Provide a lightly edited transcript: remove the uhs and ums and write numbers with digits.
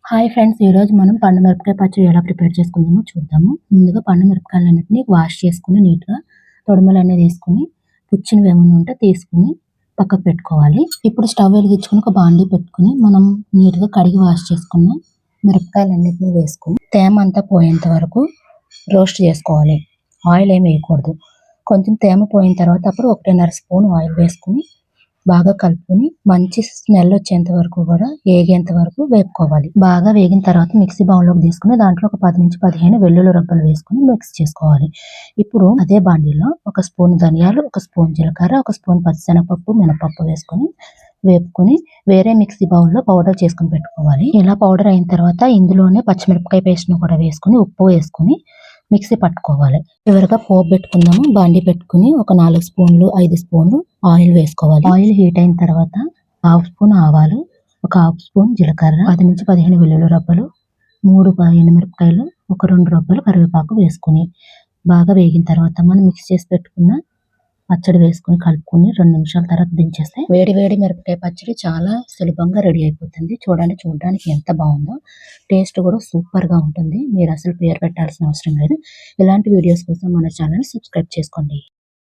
Hi friends, ఈరోజు మనం పండు మిరపకాయ పచ్చడి ఎలా ప్రిపేర్ చేసుకుందామో చూద్దాము. ముందుగా పండు మిరపకాయలన్నిటిని వాష్ చేసుకుని నీట్‌గా తొడిమలన్నీ తీసుకొని పుచ్చినవి ఏమన్నా ఉంటే తీసుకొని పక్కకు పెట్టుకోవాలి. ఇప్పుడు స్టవ్ వెలిగించుకొని ఒక బాండీ పెట్టుకొని మనం నీట్‌గా కడిగి వాష్ చేసుకున్న మిరపకాయలన్నిటిని వేసుకొని తేమ అంతా పోయేంత వరకు రోస్ట్ చేసుకోవాలి. ఆయిల్ ఏమి వేయకూడదు. కొంచెం తేమ పోయిన తర్వాత అప్పుడు 1.5 స్పూన్ ఆయిల్ వేసుకొని బాగా కలుపుకొని మంచి స్మెల్ వచ్చేంత వరకు కూడా వేగేంత వరకు వేపుకోవాలి. బాగా వేగిన తర్వాత మిక్సీ బౌల్లోకి తీసుకుని దాంట్లో ఒక 10-15 వెల్లుల్లి రబ్బలు వేసుకుని మిక్స్ చేసుకోవాలి. ఇప్పుడు అదే బాండీలో ఒక స్పూన్ ధనియాలు, ఒక స్పూన్ జీలకర్ర, ఒక స్పూన్ పచ్చిశనగపప్పు, మినపప్పు వేసుకొని వేపుకొని వేరే మిక్సీ బౌల్లో పౌడర్ చేసుకుని పెట్టుకోవాలి. ఇలా పౌడర్ అయిన తర్వాత ఇందులోనే పచ్చిమిరపకాయ పేస్ట్ను కూడా వేసుకుని ఉప్పు వేసుకుని మిక్సీ పట్టుకోవాలి. చివరిగా పోపు పెట్టుకుందాము. బాండీ పెట్టుకుని ఒక 4 స్పూన్లు 5 స్పూన్లు ఆయిల్ వేసుకోవాలి. ఆయిల్ హీట్ అయిన తర్వాత 1/2 స్పూన్ ఆవాలు, ఒక 1/2 స్పూన్ జీలకర్ర, 10-15 వెల్లుల్లి రబ్బలు, 3 ఎండుమిరపకాయలు, ఒక 2 రబ్బలు కరివేపాకు వేసుకుని బాగా వేగిన తర్వాత మనం మిక్స్ చేసి పెట్టుకున్న పచ్చడి వేసుకుని కలుపుకొని 2 నిమిషాల తర్వాత దించేస్తే వేడి వేడి మిరపకాయ పచ్చడి చాలా సులభంగా రెడీ అయిపోతుంది. చూడడానికి ఎంత బాగుందో, టేస్ట్ కూడా సూపర్గా ఉంటుంది. మీరు అసలు పేరు పెట్టాల్సిన అవసరం లేదు. ఇలాంటి వీడియోస్ కోసం మన ఛానల్ సబ్స్క్రైబ్ చేసుకోండి.